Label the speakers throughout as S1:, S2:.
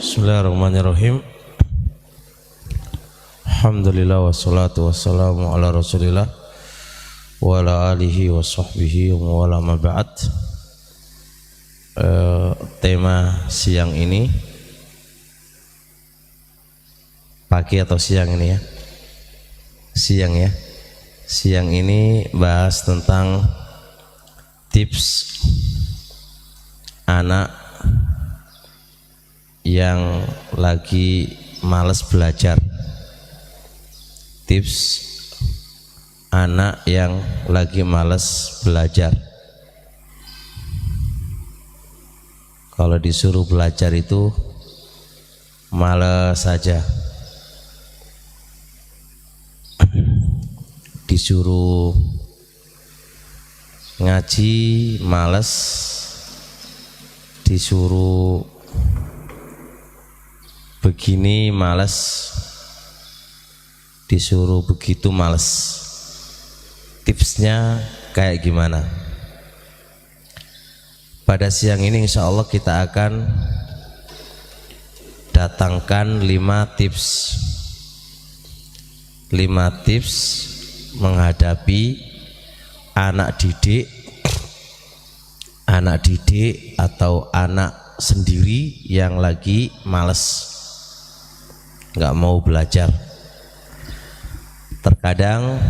S1: Bismillahirrahmanirrahim. Alhamdulillah wassalatu wassalamu ala Rasulillah wa ala alihi wa sahbihi wa ala ma ba'd. Tema siang ini, pagi atau siang ini ya? Siang ya. Siang ini bahas tentang tips anak yang lagi malas belajar. Tips anak yang lagi malas belajar. Kalau disuruh belajar itu malas saja. Disuruh ngaji malas, disuruh begini malas, disuruh begitu malas. Tipsnya kayak gimana? Pada siang ini insya Allah kita akan datangkan 5 tips. 5 tips menghadapi anak didik atau anak sendiri yang lagi malas, nggak mau belajar. Terkadang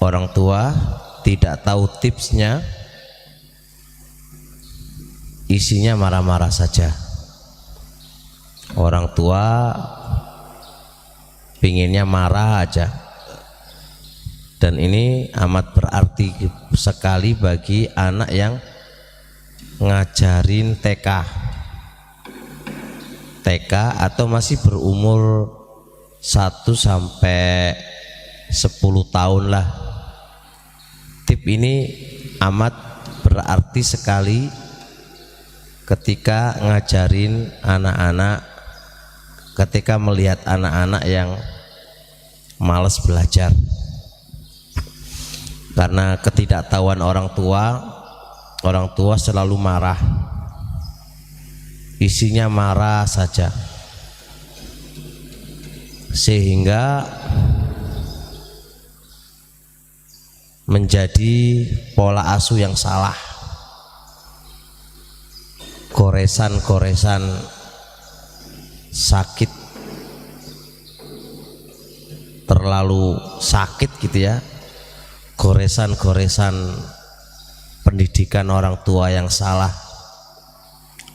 S1: orang tua tidak tahu tipsnya, isinya marah-marah saja. Orang tua pinginnya marah aja, dan ini amat berarti sekali bagi anak yang ngajarin TK atau masih berumur 1 sampai 10 tahun lah. Tip ini amat berarti sekali ketika ngajarin anak-anak, ketika melihat anak-anak yang malas belajar. Karena ketidaktahuan orang tua selalu marah, isinya marah saja, sehingga menjadi pola asuh yang salah. Goresan-goresan sakit, terlalu sakit gitu ya, goresan-goresan pendidikan orang tua yang salah,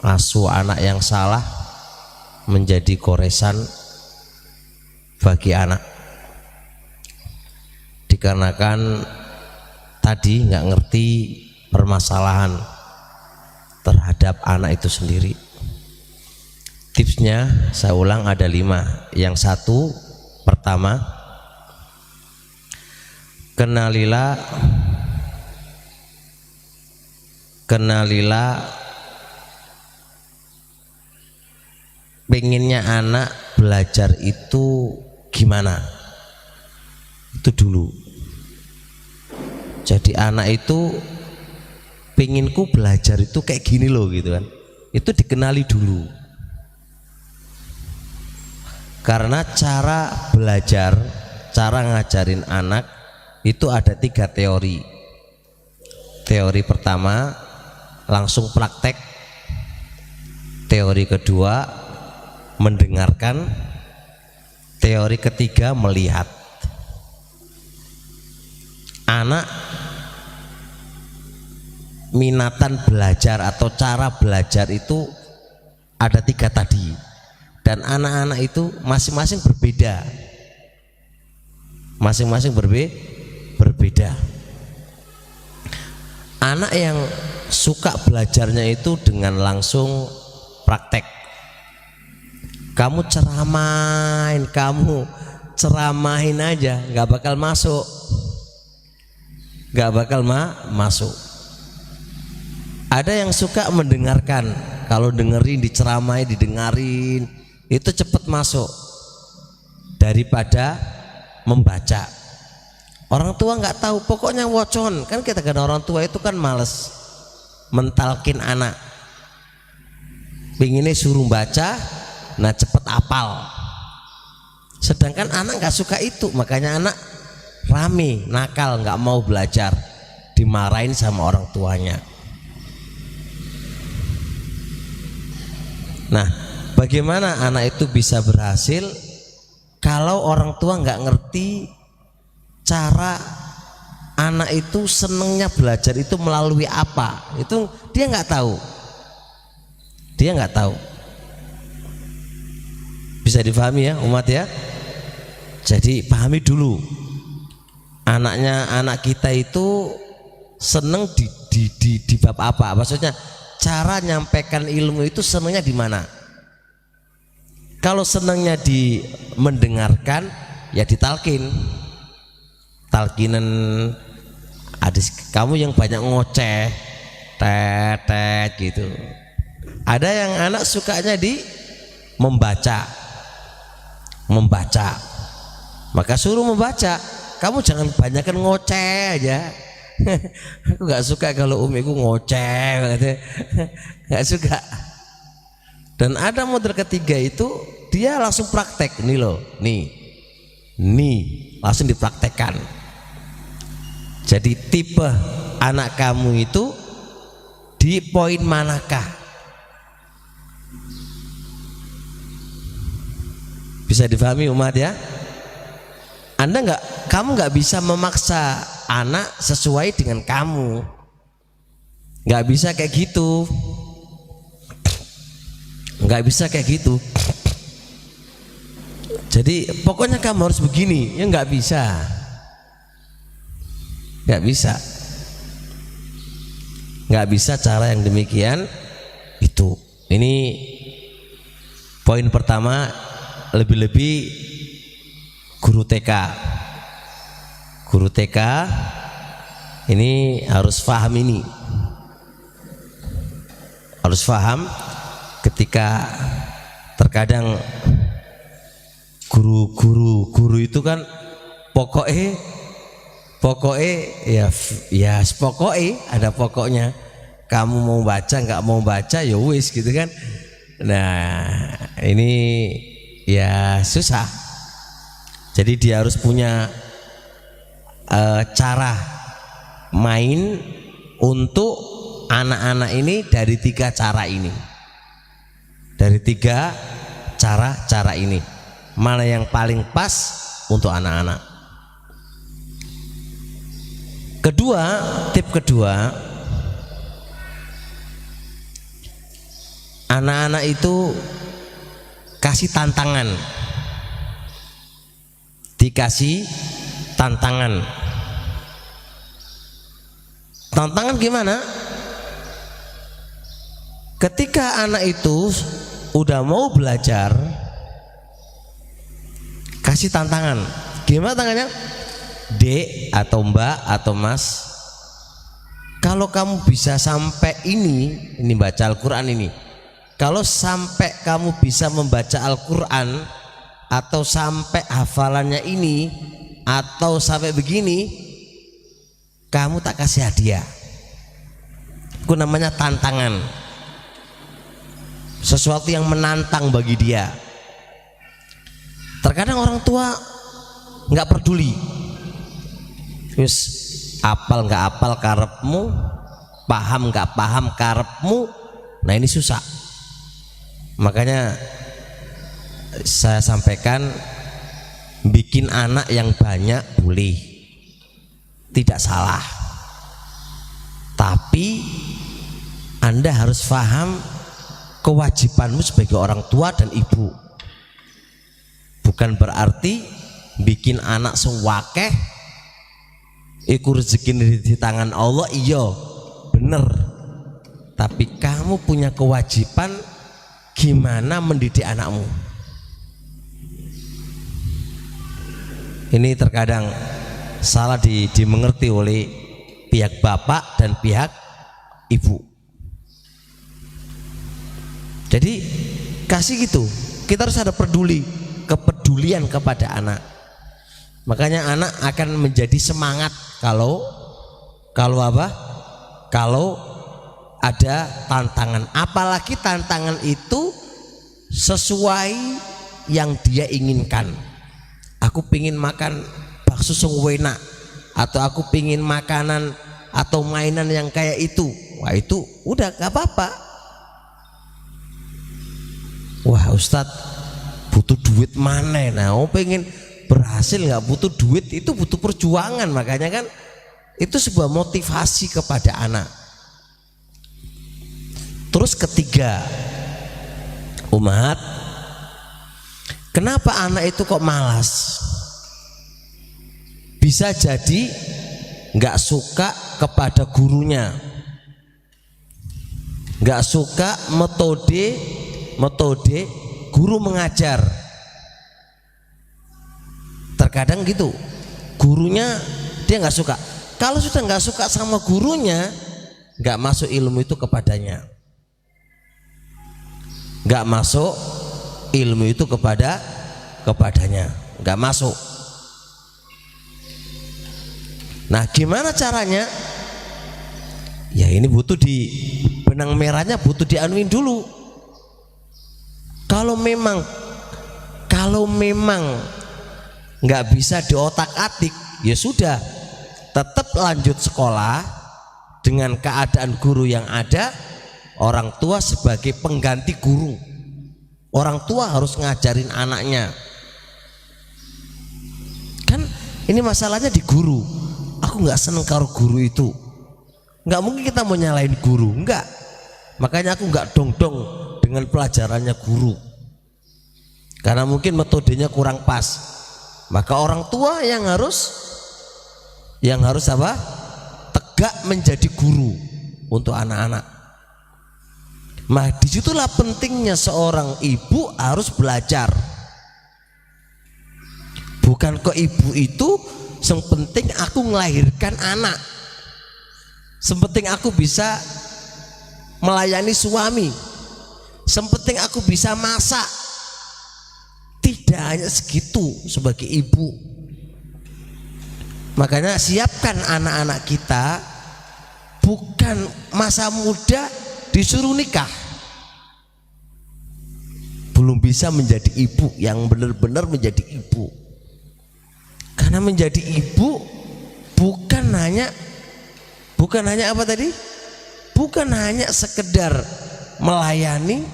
S1: asuh anak yang salah, menjadi goresan bagi anak. Dikarenakan tadi nggak ngerti permasalahan terhadap anak itu sendiri. Tipsnya saya ulang ada 5. Yang satu, pertama, kenalilah pengennya anak belajar itu gimana, itu dulu. Jadi anak itu penginku belajar itu kayak gini loh gitu kan, itu dikenali dulu. Karena cara belajar, cara ngajarin anak itu ada 3 teori. Teori pertama langsung praktek, teori kedua mendengarkan, teori ketiga melihat. Anak minatan belajar atau cara belajar itu ada 3 tadi, dan anak-anak itu masing-masing berbeda, berbeda. Anak yang suka belajarnya itu dengan langsung praktek. Kamu ceramahin aja, nggak bakal masuk, masuk. Ada yang suka mendengarkan, kalau dengerin, diceramahin, didengarin, itu cepat masuk daripada membaca. Orang tua nggak tahu, pokoknya wocon. Kan kita kan orang tua itu kan males mentalkin anak, pinginnya suruh baca, nah cepet apal. Sedangkan anak nggak suka itu, makanya anak rame, nakal, nggak mau belajar, dimarahin sama orang tuanya. Nah, bagaimana anak itu bisa berhasil kalau orang tua nggak ngerti cara anak itu senengnya belajar itu melalui apa? Itu dia nggak tahu. Dia nggak tahu. Bisa difahami ya umat ya. Jadi pahami dulu, anak kita itu seneng di bab apa? Maksudnya cara nyampaikan ilmu itu senengnya di mana? Kalau senengnya di mendengarkan, ya ditalkin, talkinan. Adis, kamu yang banyak ngoceh, tetet gitu. Ada yang anak sukanya di membaca, maka suruh membaca. Kamu jangan banyakkan ngoceh aja. Aku nggak suka kalau umiku ngoceh, nggak suka. Dan ada model ketiga itu dia langsung praktek, nih loh, nih langsung dipraktekkan. Jadi tipe anak kamu itu di poin manakah? Bisa difahami umat ya? Kamu nggak bisa memaksa anak sesuai dengan kamu, nggak bisa kayak gitu, nggak bisa kayak gitu. Jadi pokoknya kamu harus begini, ya nggak bisa, nggak bisa cara yang demikian itu. Ini poin pertama, lebih-lebih guru TK ini harus paham ini, harus paham ketika terkadang guru itu kan pokoknya ya pokoknya ada pokoknya, kamu mau baca nggak mau baca ya wis gitu kan. Nah ini ya susah. Jadi dia harus punya cara main untuk anak-anak ini dari 3 cara ini, dari 3 cara ini, mana yang paling pas untuk anak-anak. Tip kedua, anak-anak itu kasih tantangan, dikasih tantangan. Tantangan gimana? Ketika anak itu udah mau belajar, kasih tantangan. Gimana tangannya? Dek atau mbak atau mas, kalau kamu bisa sampai ini baca Al-Quran ini, kalau sampai kamu bisa membaca Al-Quran atau sampai hafalannya ini atau sampai begini, kamu tak kasih hadiah. Itu namanya tantangan, sesuatu yang menantang bagi dia. Terkadang orang tua nggak peduli, terus apal nggak apal karepmu, paham nggak paham karepmu. Nah ini susah. Makanya saya sampaikan, bikin anak yang banyak boleh, tidak salah, tapi Anda harus paham kewajibanmu sebagai orang tua dan ibu. Bukan berarti bikin anak sewakeh iku rezeki di tangan Allah, iya bener, tapi kamu punya kewajiban gimana mendidik anakmu. Ini terkadang salah dimengerti oleh pihak bapak dan pihak ibu. Jadi kasih gitu, kita harus ada kepedulian kepada anak. Makanya anak akan menjadi semangat kalau apa? Kalau ada tantangan, apalagi tantangan itu sesuai yang dia inginkan. Aku pingin makan bakso sing enak, atau aku pingin makanan atau mainan yang kayak itu. Wah itu udah gak apa-apa. Wah Ustadz butuh duit mana? Nah, pengen berhasil nggak butuh duit, itu butuh perjuangan. Makanya kan itu sebuah motivasi kepada anak. Terus ketiga, Umat, kenapa anak itu kok malas? Bisa jadi nggak suka kepada gurunya, nggak suka metode guru mengajar. Terkadang gitu, gurunya dia nggak suka. Kalau sudah nggak suka sama gurunya, nggak masuk ilmu itu kepadanya, nggak masuk ilmu itu kepadanya, nggak masuk. Nah, gimana caranya? Ya ini butuh di benang merahnya, butuh dianuin dulu. Kalau memang nggak bisa diotak-atik, ya sudah, tetap lanjut sekolah dengan keadaan guru yang ada. Orang tua sebagai pengganti guru, orang tua harus ngajarin anaknya. Kan ini masalahnya di guru. Aku nggak seneng karo guru itu. Nggak mungkin kita mau nyalain guru, nggak. Makanya aku nggak dong-dong dengan pelajarannya guru, karena mungkin metodenya kurang pas. Maka orang tua yang harus apa? Tegak menjadi guru untuk anak-anak. Nah, disitulah pentingnya seorang ibu harus belajar. Bukan kok ibu itu yang penting aku melahirkan anak, sepenting aku bisa melayani suami, sepenting aku bisa masak. Tidak hanya segitu sebagai ibu. Makanya siapkan anak-anak kita, bukan masa muda disuruh nikah, belum bisa menjadi ibu yang benar-benar menjadi ibu. Karena menjadi ibu bukan hanya apa tadi? Bukan hanya sekedar melayani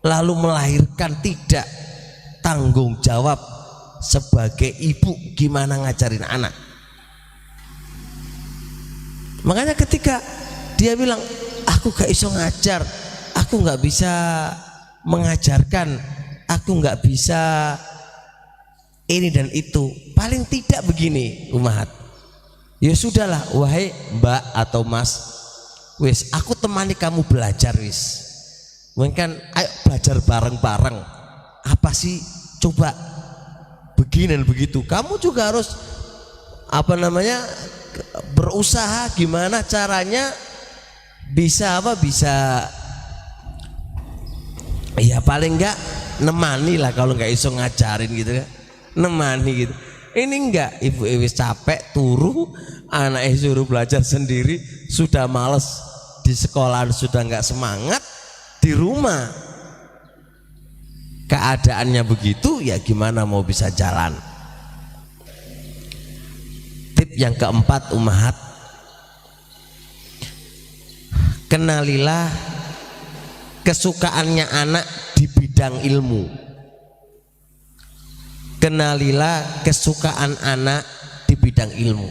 S1: lalu melahirkan, tidak. Tanggung jawab sebagai ibu gimana ngajarin anak. Makanya ketika dia bilang aku gak iso ngajar, aku gak bisa mengajarkan, aku gak bisa ini dan itu, paling tidak begini umat, ya sudahlah wahai mbak atau mas, wis aku temani kamu belajar wis. Mungkin ayo belajar bareng-bareng. Apa sih, coba begini dan begitu. Kamu juga harus berusaha gimana caranya bisa ya paling enggak nemani lah, kalau enggak iso ngajarin gitu kan, nemani gitu. Ini enggak, ibu wis capek turu, anaknya suruh belajar sendiri, sudah males di sekolah, sudah enggak semangat di rumah. Keadaannya begitu, ya gimana mau bisa jalan. Tip yang keempat umat, kenalilah kesukaannya anak di bidang ilmu. Kenalilah kesukaan anak di bidang ilmu.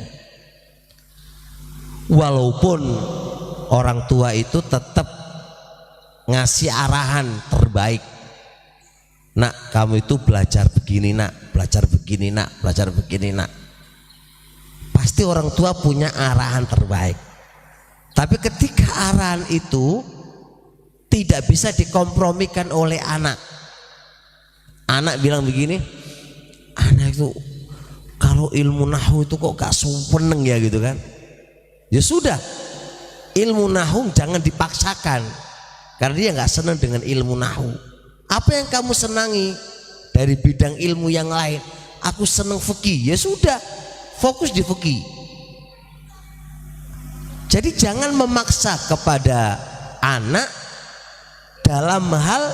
S1: Walaupun orang tua itu tetap ngasih arahan terbaik. Nak, kamu itu belajar begini nak, belajar begini nak, belajar begini nak. Pasti orang tua punya arahan terbaik. Tapi ketika arahan itu tidak bisa dikompromikan oleh anak, anak bilang begini, anak itu kalau ilmu nahwu itu kok gak seneng ya gitu kan. Ya sudah, ilmu nahwu jangan dipaksakan, karena dia gak senang dengan ilmu nahwu. Apa yang kamu senangi dari bidang ilmu yang lain? Aku senang fikih, ya sudah, fokus di fikih. Jadi jangan memaksa kepada anak dalam hal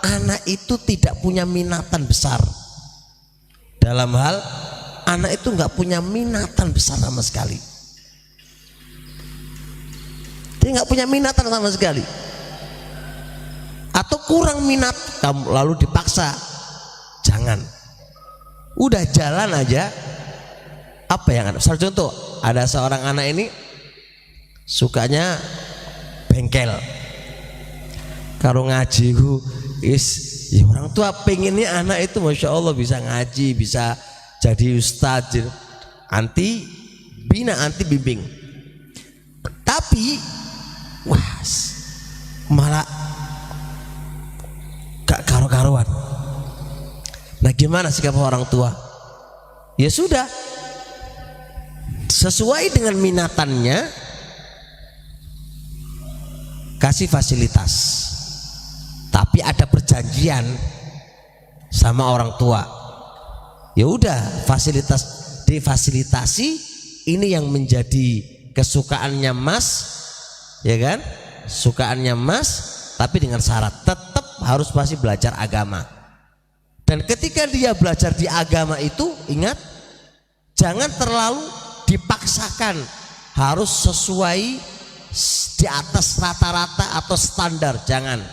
S1: anak itu tidak punya minatan besar. Dalam hal anak itu nggak punya minatan besar sama sekali. Dia nggak punya minatan sama sekali. Atau kurang minat, kamu lalu dipaksa. Jangan. Udah jalan aja. Apa yang ada? Misal contoh, ada seorang anak ini sukanya bengkel. Kalau ngaji ya orang tua pengennya anak itu masya Allah bisa ngaji, bisa jadi ustadz, anti bina, anti bimbing. Tapi wah malah gak karu-karuan. Nah gimana sikap orang tua? Ya sudah, sesuai dengan minatannya kasih fasilitas. Tapi ada perjanjian sama orang tua. Ya udah, fasilitas difasilitasi, ini yang menjadi kesukaannya Mas, ya kan? Sukaannya Mas, tapi dengan syarat tetap harus masih belajar agama. Dan ketika dia belajar di agama itu, ingat, jangan terlalu dipaksakan, harus sesuai di atas rata-rata atau standar, jangan.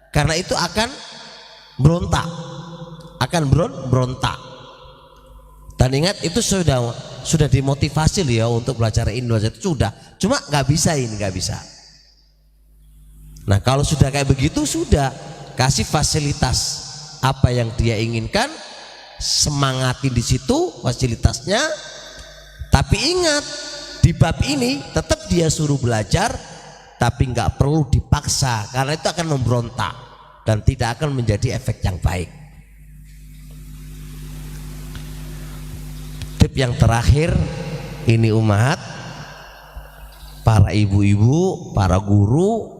S1: Karena itu akan berontak, berontak. Dan ingat itu sudah dimotivasi ya untuk belajar Indonesia itu sudah, cuma nggak bisa. Nah kalau sudah kayak begitu sudah kasih fasilitas apa yang dia inginkan, semangatin di situ fasilitasnya. Tapi ingat di bab ini tetap dia suruh belajar, tapi nggak perlu dipaksa karena itu akan memberontak dan tidak akan menjadi efek yang baik. Tip yang terakhir ini umat, para ibu-ibu, para guru,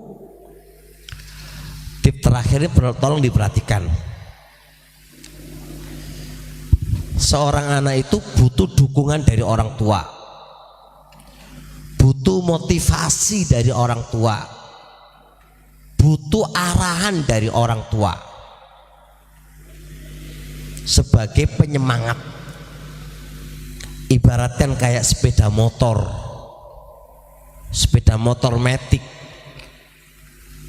S1: tip terakhir ini tolong diperhatikan. Seorang anak itu butuh dukungan dari orang tua, butuh motivasi dari orang tua, butuh arahan dari orang tua sebagai penyemangat. Ibaratkan kayak sepeda motor matic,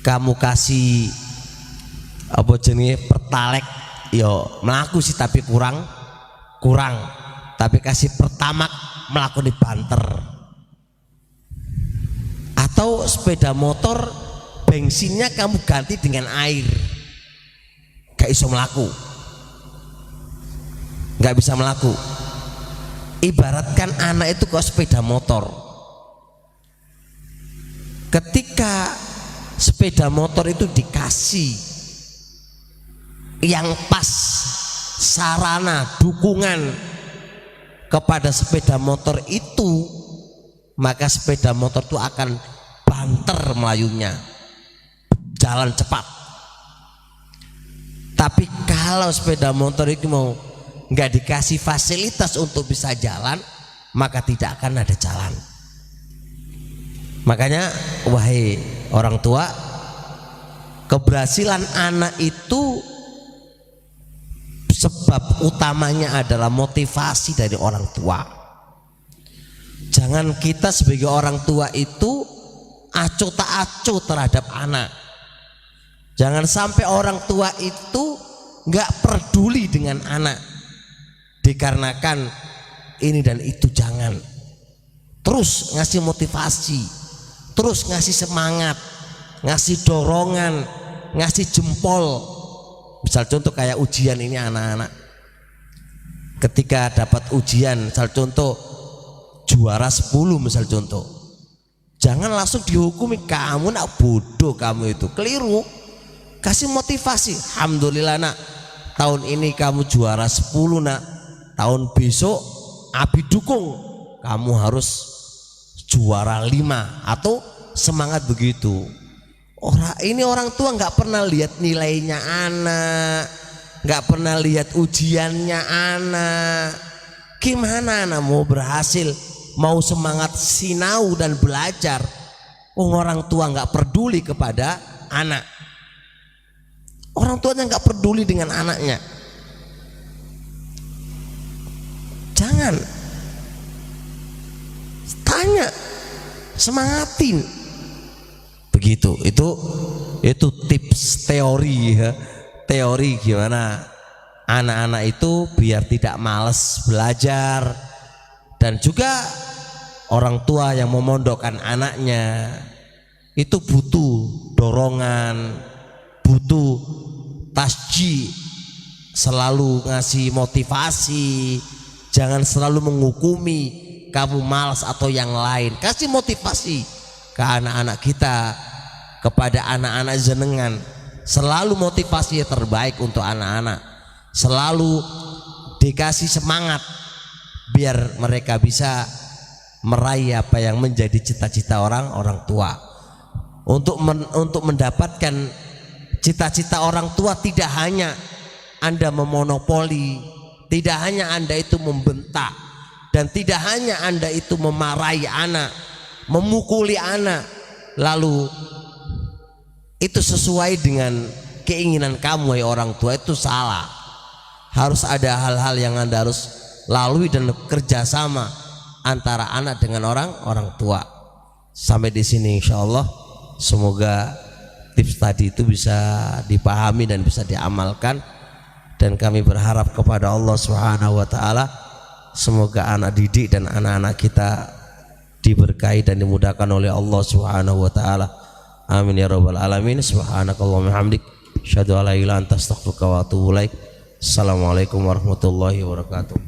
S1: kamu kasih apa jenis pertalek yo melaku sih tapi kurang, tapi kasih pertamak melaku di banter. Atau sepeda motor bensinnya kamu ganti dengan air, gak iso melaku, gak bisa melaku. Ibaratkan anak itu kok sepeda motor, ketika sepeda motor itu dikasih yang pas, sarana dukungan kepada sepeda motor itu, maka sepeda motor itu akan banter melayunya, jalan cepat. Tapi kalau sepeda motor itu mau nggak dikasih fasilitas untuk bisa jalan, maka tidak akan ada jalan. Makanya wahai orang tua, keberhasilan anak itu sebab utamanya adalah motivasi dari orang tua. Jangan kita sebagai orang tua itu acuh tak acuh terhadap anak. Jangan sampai orang tua itu nggak peduli dengan anak dikarenakan ini dan itu. Jangan, terus ngasih motivasi, terus ngasih semangat, ngasih dorongan, ngasih jempol. Misal contoh kayak ujian ini, anak-anak ketika dapat ujian, misal contoh juara 10 misal contoh, jangan langsung dihukumi, kamu nak bodoh, kamu itu keliru. Kasih motivasi, alhamdulillah nak, tahun ini kamu juara 10 nak, tahun besok abi dukung kamu harus juara 5, atau semangat begitu. Orang tua nggak pernah lihat nilainya anak, nggak pernah lihat ujiannya anak. Gimana anak mau berhasil, mau semangat sinau dan belajar, orang tua nggak peduli kepada anak. Orang tuanya nggak peduli dengan anaknya. Jangan, tanya, semangatin. Begitu. Itu tips teori ya. Teori gimana anak-anak itu biar tidak malas belajar, dan juga orang tua yang memondokkan anaknya itu butuh dorongan, butuh tasjih, selalu ngasih motivasi. Jangan selalu menghukumi kamu malas atau yang lain. Kasih motivasi ke anak-anak kita, kepada anak-anak jenengan. Selalu motivasi yang terbaik untuk anak-anak. Selalu dikasih semangat biar mereka bisa meraih apa yang menjadi cita-cita orang tua. Untuk mendapatkan cita-cita orang tua, tidak hanya Anda memonopoli, tidak hanya Anda itu membentak, dan tidak hanya Anda itu memarahi anak, memukuli anak, lalu itu sesuai dengan keinginan kamu ya orang tua, itu salah. Harus ada hal-hal yang Anda harus lalui dan kerjasama antara anak dengan orang tua. Sampai di sini insyaallah. Semoga tips tadi itu bisa dipahami dan bisa diamalkan, dan kami berharap kepada Allah Subhanahu wa taala semoga anak didik dan anak-anak kita diberkahi dan dimudahkan oleh Allah Subhanahu wa taala. Amin ya rabbal alamin. Subhanakallahumma hamdik, asyhadu an la ilaha illa anta astaghfiruka wa atubu ilaik. Assalamualaikum warahmatullahi wabarakatuh.